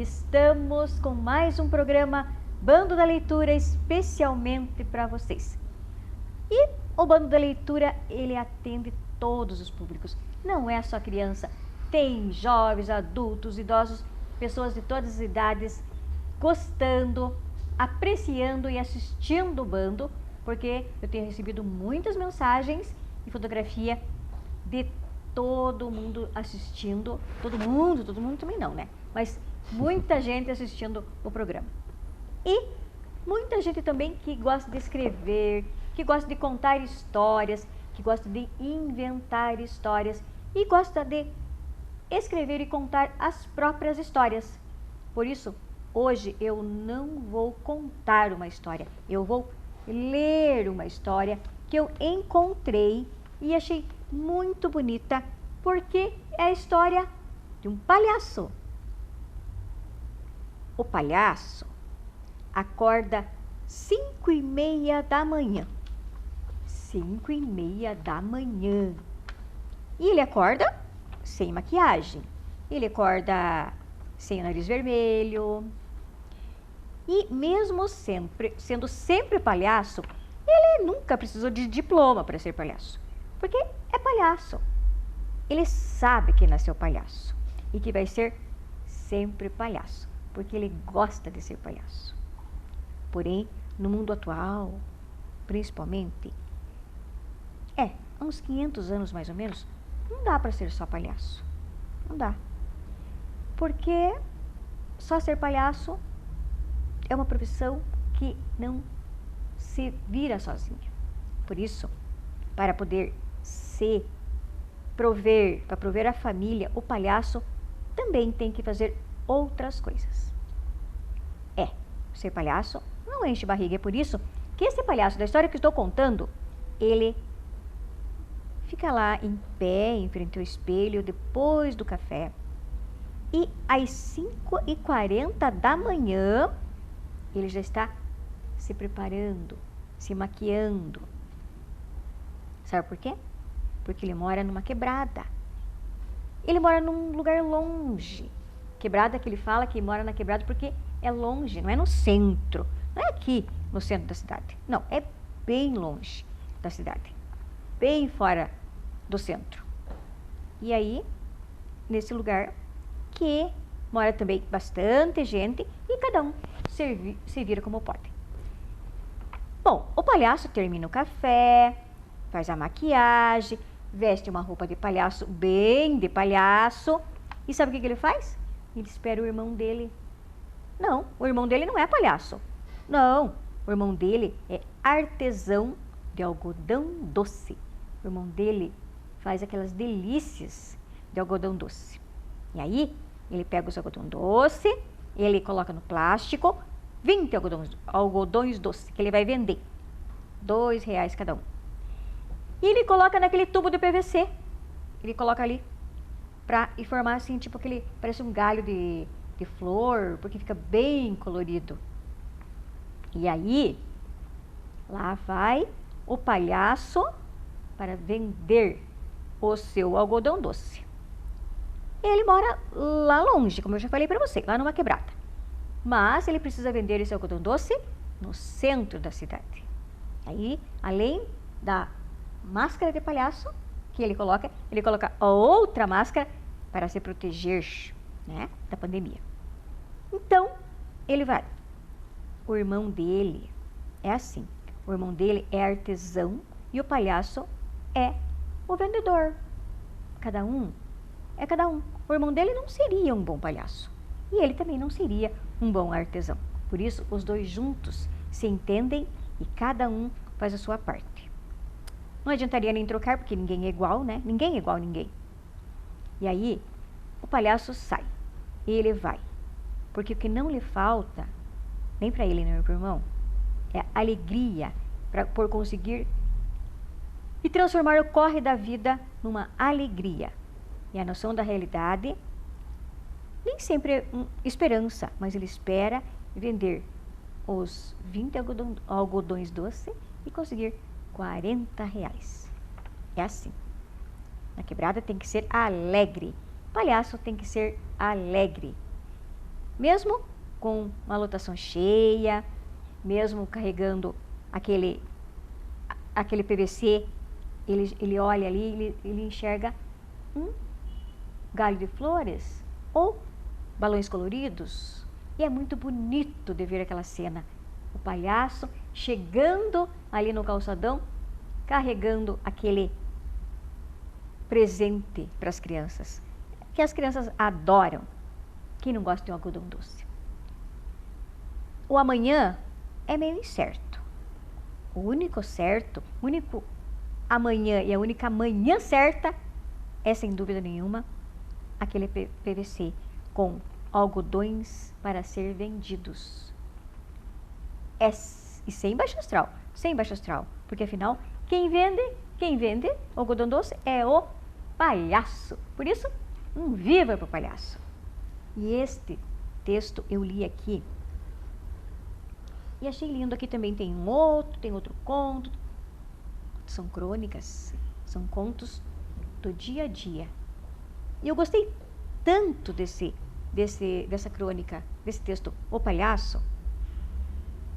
Estamos com mais um programa Bando da Leitura especialmente para vocês. E o Bando da Leitura, ele atende todos os públicos. Não é só criança, tem jovens, adultos, idosos, pessoas de todas as idades gostando, apreciando e assistindo o Bando, porque eu tenho recebido muitas mensagens e fotografia de todo mundo assistindo, todo mundo também não, né? Mas muita gente assistindo o programa. E muita gente também que gosta de escrever, que gosta de contar histórias, que gosta de inventar histórias e gosta de escrever e contar as próprias histórias. Por isso, hoje eu não vou contar uma história, eu vou ler uma história que eu encontrei e achei muito bonita, porque é a história de um palhaço. O palhaço acorda 5:30 da manhã. 5:30 da manhã. E ele acorda sem maquiagem. Ele acorda sem o nariz vermelho. E mesmo sendo sempre palhaço, ele nunca precisou de diploma para ser palhaço. Porque é palhaço. Ele sabe que nasceu palhaço e que vai ser sempre palhaço, porque ele gosta de ser palhaço. Porém, no mundo atual, principalmente, há uns 500 anos mais ou menos, não dá para ser só palhaço. Não dá. Porque só ser palhaço é uma profissão que não se vira sozinha. Por isso, para poder para prover a família, o palhaço também tem que fazer outras coisas. Ser palhaço não enche barriga. É por isso que esse palhaço da história que estou contando, ele fica lá em pé, em frente ao espelho, depois do café. E às 5:40 da manhã, ele já está se preparando, se maquiando. Sabe por quê? Porque ele mora numa quebrada. Ele mora num lugar longe. Quebrada que ele fala que mora na quebrada porque é longe, não é no centro. Não é aqui no centro da cidade. Não, é bem longe da cidade. Bem fora do centro. E aí, nesse lugar que mora também bastante gente e cada um se vira como pode. Bom, o palhaço termina o café, faz a maquiagem, veste uma roupa de palhaço, bem de palhaço. E sabe o que ele faz? Ele espera o irmão dele. Não, o irmão dele não é palhaço. Não, o irmão dele é artesão de algodão doce. O irmão dele faz aquelas delícias de algodão doce. E aí, ele pega os algodão doce, ele coloca no plástico, 20 algodões doces que ele vai vender. R$2 cada um. E ele coloca naquele tubo de PVC. Ele coloca ali e formar assim, tipo aquele, parece um galho de flor, porque fica bem colorido. E aí, lá vai o palhaço para vender o seu algodão doce. Ele mora lá longe, como eu já falei para você, lá numa quebrada. Mas ele precisa vender esse algodão doce no centro da cidade. Aí, além da máscara de palhaço que ele coloca a outra máscara para se proteger, né, da pandemia. Então, ele vai. O irmão dele é assim. O irmão dele é artesão e o palhaço é o vendedor. Cada um é cada um. O irmão dele não seria um bom palhaço. E ele também não seria um bom artesão. Por isso, os dois juntos se entendem e cada um faz a sua parte. Não adiantaria nem trocar, porque ninguém é igual, né? Ninguém é igual a ninguém. E aí, o palhaço sai. E ele vai. Porque o que não lhe falta, nem para ele nem para o irmão, é alegria por conseguir e transformar o corre da vida numa alegria. E a noção da realidade nem sempre é esperança, mas ele espera vender os 20 algodões doces e conseguir R$40. É assim. Na quebrada tem que ser alegre. Palhaço tem que ser alegre. Mesmo com uma lotação cheia, mesmo carregando aquele PVC, ele olha ali, ele enxerga um galho de flores ou balões coloridos. E é muito bonito de ver aquela cena. O palhaço chegando ali no calçadão, carregando aquele presente para as crianças, que as crianças adoram. Quem não gosta de um algodão doce? O amanhã é meio incerto. O único certo, o único amanhã e a única manhã certa é, sem dúvida nenhuma, aquele PVC com algodões para ser vendidos. E sem baixo astral, porque afinal, quem vende algodão doce é o palhaço. Por isso, um viva para o palhaço. E este texto eu li aqui e achei lindo. Aqui também tem outro conto. São crônicas, são contos do dia a dia. E eu gostei tanto dessa crônica, desse texto, O Palhaço,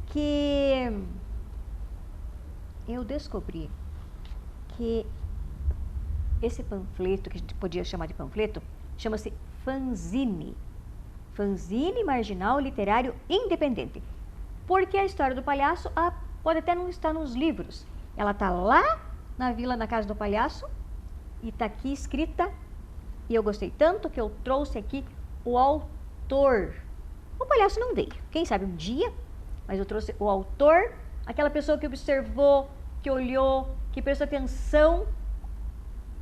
que eu descobri que esse panfleto, que a gente podia chamar de panfleto, chama-se fanzine. Fanzine marginal literário independente. Porque a história do palhaço pode até não estar nos livros. Ela está lá na casa do palhaço, e está aqui escrita. E eu gostei tanto que eu trouxe aqui o autor. O palhaço não veio, quem sabe um dia, mas eu trouxe o autor, aquela pessoa que observou, que olhou, que prestou atenção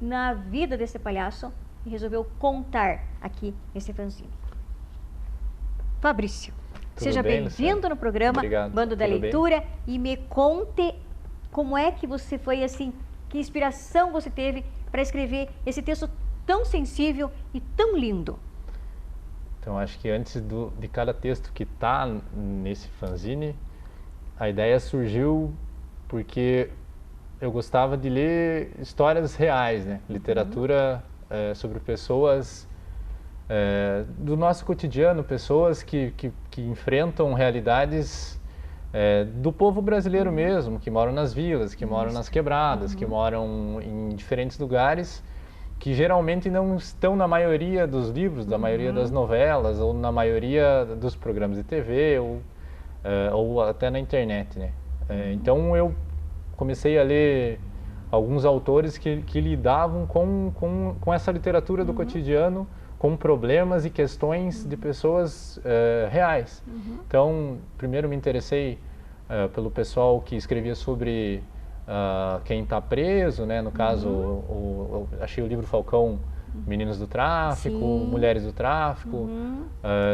na vida desse palhaço e resolveu contar aqui nesse fanzine. Fabrício, seja bem-vindo no programa Obrigado. Bando da Leitura e me conte como é que você foi assim, que inspiração você teve para escrever esse texto tão sensível e tão lindo. Então, acho que antes de cada texto que está nesse fanzine, a ideia surgiu porque eu gostava de ler histórias reais, né? Literatura sobre pessoas do nosso cotidiano, pessoas que enfrentam realidades do povo brasileiro mesmo, que moram nas vilas, que moram nas quebradas, que moram em diferentes lugares, que geralmente não estão na maioria dos livros, da maioria das novelas, ou na maioria dos programas de TV, ou até na internet, né? Então eu comecei a ler alguns autores que lidavam com essa literatura do cotidiano, com problemas e questões de pessoas reais. Então, primeiro me interessei pelo pessoal que escrevia sobre quem está preso, né? No caso, eu achei o livro Falcão, Meninos do Tráfico, Mulheres do Tráfico,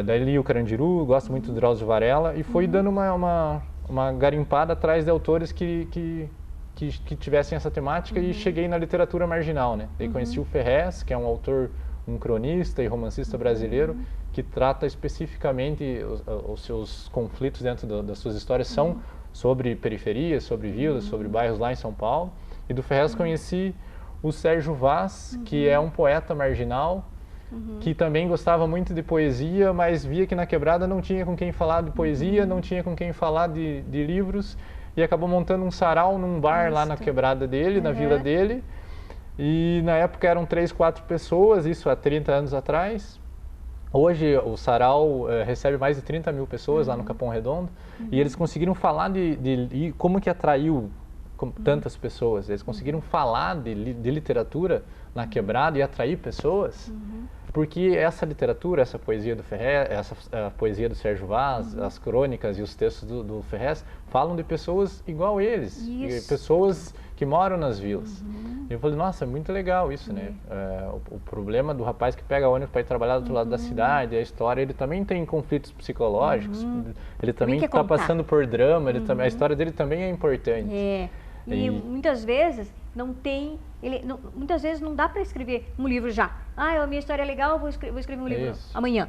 daí li o Carandiru, gosto muito do Drauzio Varela, e fui dando uma garimpada atrás de autores que tivessem essa temática, e cheguei na literatura marginal, né? Daí conheci o Ferrez, que é um autor, um cronista e romancista brasileiro, que trata especificamente os seus conflitos dentro das suas histórias, são sobre periferias, sobre vilas, sobre bairros lá em São Paulo. E do Ferrez conheci o Sérgio Vaz, que é um poeta marginal, que também gostava muito de poesia, mas via que na quebrada não tinha com quem falar de poesia, não tinha com quem falar de livros, e acabou montando um sarau num bar lá na quebrada dele, na vila dele. E na época eram 3, 4 pessoas, isso há 30 anos atrás. Hoje o sarau recebe mais de 30 mil pessoas lá no Capão Redondo, e eles conseguiram falar de como que atraiu tantas pessoas. Eles conseguiram falar de literatura na quebrada e atrair pessoas, porque essa literatura, essa poesia do Ferrez, a poesia do Sérgio Vaz, as crônicas e os textos do Ferrez falam de pessoas igual eles, pessoas que moram nas vilas. E eu falei, nossa, é muito legal isso, né? O problema do rapaz que pega ônibus para ir trabalhar do outro lado da cidade, a história, ele também tem conflitos psicológicos, ele também está passando por drama, a história dele também é importante. E muitas vezes muitas vezes não dá para escrever um livro já. A minha história é legal, vou escrever um livro amanhã.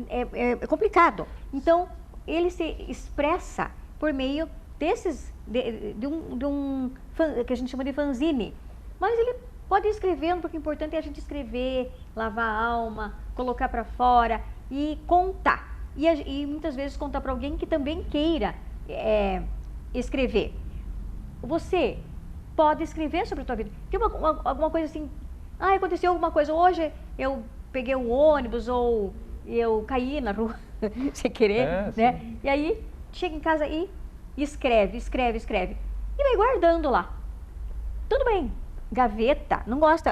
É complicado. Então, ele se expressa por meio de um que a gente chama de fanzine. Mas ele pode ir escrevendo, porque o importante é a gente escrever, lavar a alma, colocar para fora e contar. e muitas vezes contar para alguém que também queira escrever. Você pode escrever sobre a tua vida. Tem alguma coisa assim, aconteceu alguma coisa hoje, eu peguei um ônibus ou eu caí na rua sem querer, né? Sim. E aí chega em casa e escreve. E vai guardando lá. Tudo bem. Gaveta, não gosta,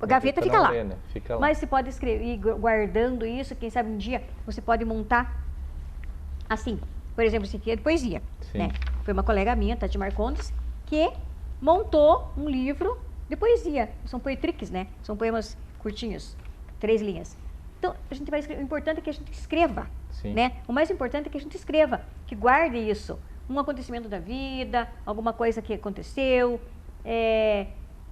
gaveta fica lá. Lê, né? Fica lá. Mas você pode escrever, ir guardando isso, quem sabe um dia você pode montar assim. Por exemplo, isso aqui é de poesia, né? Foi uma colega minha, Tati Marcondes, que montou um livro de poesia. São poetriques, né? São poemas curtinhos, 3 linhas. Então, a gente vai escrever. O importante é que a gente escreva, né? O mais importante é que a gente escreva, que guarde isso. Um acontecimento da vida, alguma coisa que aconteceu,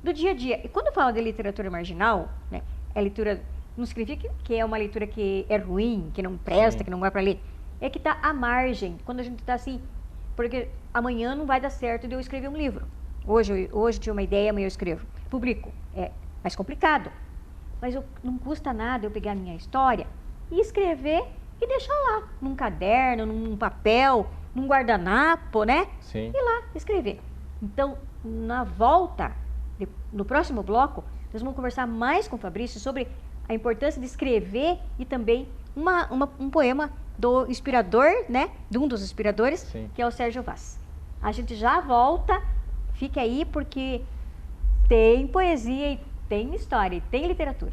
do dia a dia. E quando fala de literatura marginal, né? É leitura, não significa que é uma leitura que é ruim, que não presta, que não vai para ler. É que está à margem, quando a gente está assim, porque amanhã não vai dar certo de eu escrever um livro. Hoje tinha uma ideia, amanhã eu escrevo. Publico. É mais complicado. Mas não custa nada eu pegar a minha história e escrever e deixar lá, num caderno, num papel, num guardanapo, né? Sim. E lá, escrever. Então, na volta, no próximo bloco, nós vamos conversar mais com o Fabrício sobre a importância de escrever e também um poema do inspirador, né? De um dos inspiradores, Sim. que é o Sérgio Vaz. A gente já volta, fique aí porque tem poesia e tem história e tem literatura.